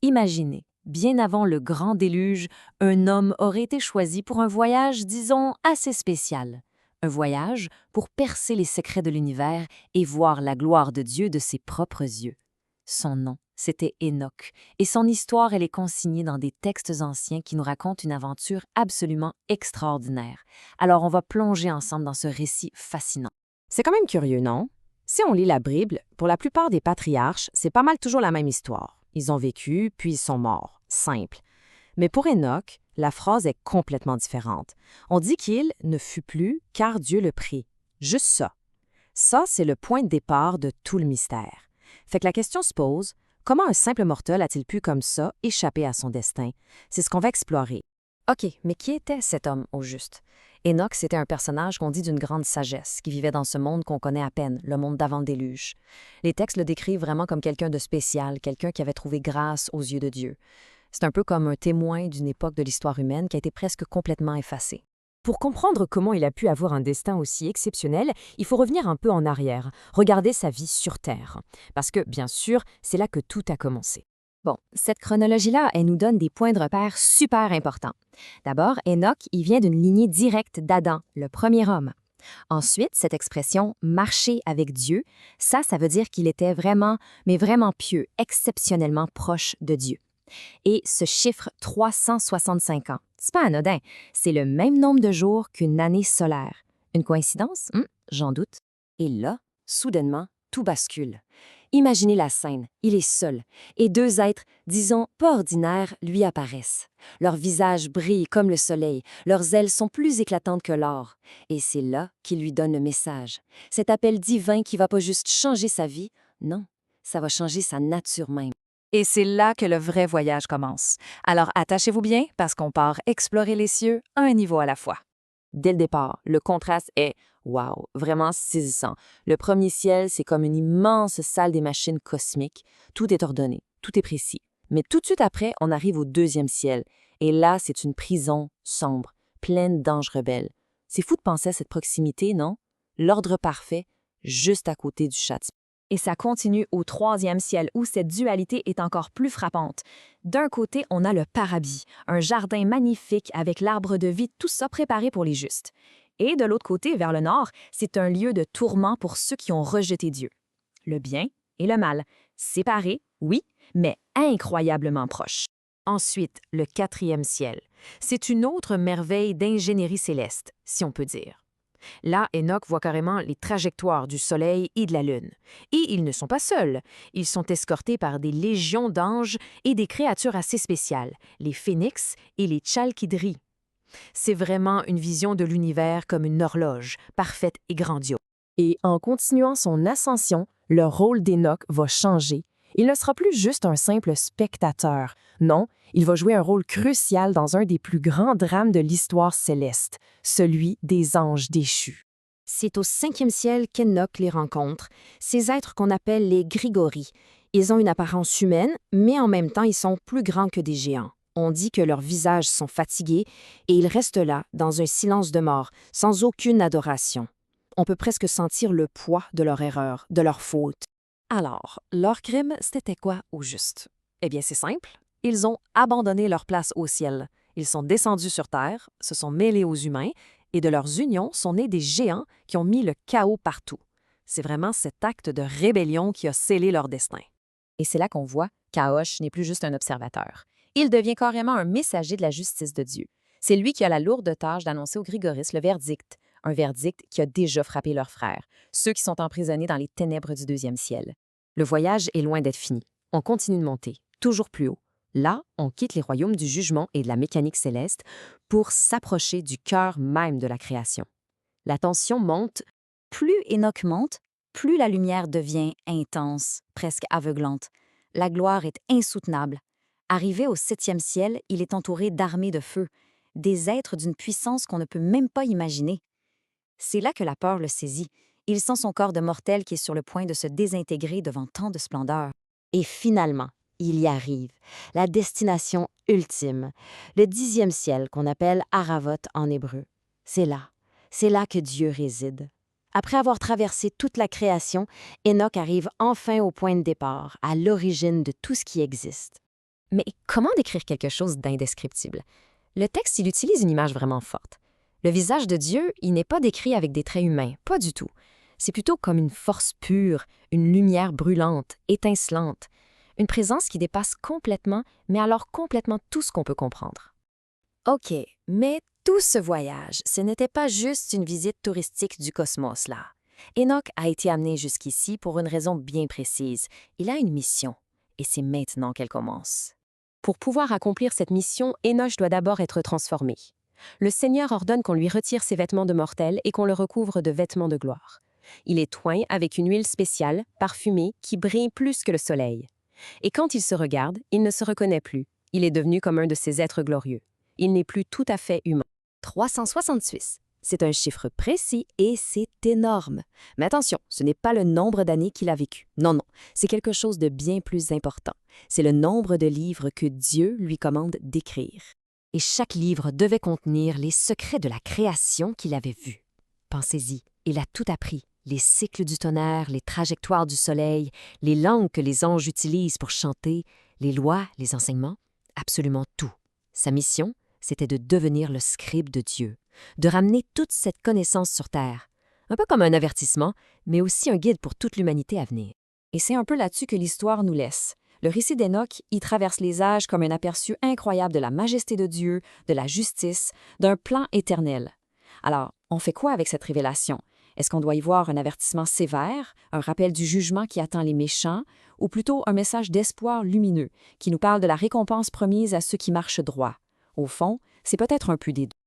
Imaginez, bien avant le grand déluge, un homme aurait été choisi pour un voyage, disons, assez spécial. Un voyage pour percer les secrets de l'univers et voir la gloire de Dieu de ses propres yeux. Son nom, c'était Enoch, et son histoire, elle est consignée dans des textes anciens qui nous racontent une aventure absolument extraordinaire. Alors on va plonger ensemble dans ce récit fascinant. C'est quand même curieux, non? Si on lit la Bible, pour la plupart des patriarches, c'est pas mal toujours la même histoire. Ils ont vécu, puis ils sont morts. Simple. Mais pour Enoch, la phrase est complètement différente. On dit qu'il ne fut plus car Dieu le prit. Juste ça. Ça, c'est le point de départ de tout le mystère. Fait que la question se pose, comment un simple mortel a-t-il pu comme ça échapper à son destin? C'est ce qu'on va explorer. OK, mais qui était cet homme au juste? Enoch, c'était un personnage qu'on dit d'une grande sagesse, qui vivait dans ce monde qu'on connaît à peine, le monde d'avant le déluge. Les textes le décrivent vraiment comme quelqu'un de spécial, quelqu'un qui avait trouvé grâce aux yeux de Dieu. C'est un peu comme un témoin d'une époque de l'histoire humaine qui a été presque complètement effacée. Pour comprendre comment il a pu avoir un destin aussi exceptionnel, il faut revenir un peu en arrière, regarder sa vie sur Terre. Parce que, bien sûr, c'est là que tout a commencé. Bon, cette chronologie-là, elle nous donne des points de repère super importants. D'abord, Enoch, il vient d'une lignée directe d'Adam, le premier homme. Ensuite, cette expression marcher avec Dieu, ça veut dire qu'il était vraiment, mais vraiment pieux, exceptionnellement proche de Dieu. Et ce chiffre 365 ans, c'est pas anodin, c'est le même nombre de jours qu'une année solaire. Une coïncidence? J'en doute. Et là, soudainement, tout bascule. Imaginez la scène, il est seul, et deux êtres, disons, pas ordinaires, lui apparaissent. Leurs visages brillent comme le soleil, leurs ailes sont plus éclatantes que l'or. Et c'est là qu'il lui donne le message. Cet appel divin qui va pas juste changer sa vie, non, ça va changer sa nature même. Et c'est là que le vrai voyage commence. Alors attachez-vous bien parce qu'on part explorer les cieux un niveau à la fois. Dès le départ, le contraste est wow, vraiment saisissant. Le premier ciel, c'est comme une immense salle des machines cosmiques. Tout est ordonné, tout est précis. Mais tout de suite après, on arrive au deuxième ciel. Et là, c'est une prison sombre, pleine d'anges rebelles. C'est fou de penser à cette proximité, non? L'ordre parfait, juste à côté du châtiment. Et ça continue au troisième ciel où cette dualité est encore plus frappante. D'un côté, on a le paradis, un jardin magnifique avec l'arbre de vie, tout ça préparé pour les justes. Et de l'autre côté, vers le nord, c'est un lieu de tourment pour ceux qui ont rejeté Dieu. Le bien et le mal, séparés, oui, mais incroyablement proches. Ensuite, le quatrième ciel. C'est une autre merveille d'ingénierie céleste, si on peut dire. Là, Enoch voit carrément les trajectoires du Soleil et de la Lune. Et ils ne sont pas seuls. Ils sont escortés par des légions d'anges et des créatures assez spéciales, les phénix et les chalkidri. C'est vraiment une vision de l'univers comme une horloge, parfaite et grandiose. Et en continuant son ascension, le rôle d'Enoch va changer. Il ne sera plus juste un simple spectateur. Non, il va jouer un rôle crucial dans un des plus grands drames de l'histoire céleste, celui des anges déchus. C'est au cinquième ciel qu'Enoch les rencontre, ces êtres qu'on appelle les Grigoris. Ils ont une apparence humaine, mais en même temps, ils sont plus grands que des géants. On dit que leurs visages sont fatigués et ils restent là, dans un silence de mort, sans aucune adoration. On peut presque sentir le poids de leur erreur, de leur faute. Alors, leur crime, c'était quoi au juste? Eh bien, c'est simple. Ils ont abandonné leur place au ciel. Ils sont descendus sur terre, se sont mêlés aux humains, et de leurs unions sont nés des géants qui ont mis le chaos partout. C'est vraiment cet acte de rébellion qui a scellé leur destin. Et c'est là qu'on voit qu'Aosh n'est plus juste un observateur. Il devient carrément un messager de la justice de Dieu. C'est lui qui a la lourde tâche d'annoncer aux Grigoris le verdict, un verdict qui a déjà frappé leurs frères, ceux qui sont emprisonnés dans les ténèbres du deuxième ciel. Le voyage est loin d'être fini. On continue de monter, toujours plus haut. Là, on quitte les royaumes du jugement et de la mécanique céleste pour s'approcher du cœur même de la création. La tension monte. Plus Enoch monte, plus la lumière devient intense, presque aveuglante. La gloire est insoutenable. Arrivé au septième ciel, il est entouré d'armées de feu, des êtres d'une puissance qu'on ne peut même pas imaginer. C'est là que la peur le saisit. Il sent son corps de mortel qui est sur le point de se désintégrer devant tant de splendeur. Et finalement, il y arrive, la destination ultime, le 10e ciel qu'on appelle Aravot en hébreu. C'est là que Dieu réside. Après avoir traversé toute la création, Enoch arrive enfin au point de départ, à l'origine de tout ce qui existe. Mais comment décrire quelque chose d'indescriptible? Le texte, il utilise une image vraiment forte. Le visage de Dieu, il n'est pas décrit avec des traits humains, pas du tout. C'est plutôt comme une force pure, une lumière brûlante, étincelante, une présence qui dépasse complètement, mais alors complètement tout ce qu'on peut comprendre. OK, mais tout ce voyage, ce n'était pas juste une visite touristique du cosmos, là. Enoch a été amené jusqu'ici pour une raison bien précise. Il a une mission, et c'est maintenant qu'elle commence. Pour pouvoir accomplir cette mission, Enoch doit d'abord être transformé. Le Seigneur ordonne qu'on lui retire ses vêtements de mortel et qu'on le recouvre de vêtements de gloire. Il est oint avec une huile spéciale, parfumée, qui brille plus que le soleil. Et quand il se regarde, il ne se reconnaît plus. Il est devenu comme un de ces êtres glorieux. Il n'est plus tout à fait humain. 366. C'est un chiffre précis et c'est énorme. Mais attention, ce n'est pas le nombre d'années qu'il a vécu. Non, non, c'est quelque chose de bien plus important. C'est le nombre de livres que Dieu lui commande d'écrire. Et chaque livre devait contenir les secrets de la création qu'il avait vue. Pensez-y, il a tout appris. Les cycles du tonnerre, les trajectoires du soleil, les langues que les anges utilisent pour chanter, les lois, les enseignements, absolument tout. Sa mission, c'était de devenir le scribe de Dieu, de ramener toute cette connaissance sur Terre. Un peu comme un avertissement, mais aussi un guide pour toute l'humanité à venir. Et c'est un peu là-dessus que l'histoire nous laisse. Le récit d'Enoch y traverse les âges comme un aperçu incroyable de la majesté de Dieu, de la justice, d'un plan éternel. Alors, on fait quoi avec cette révélation? Est-ce qu'on doit y voir un avertissement sévère, un rappel du jugement qui attend les méchants, ou plutôt un message d'espoir lumineux qui nous parle de la récompense promise à ceux qui marchent droit? Au fond, c'est peut-être un peu des deux.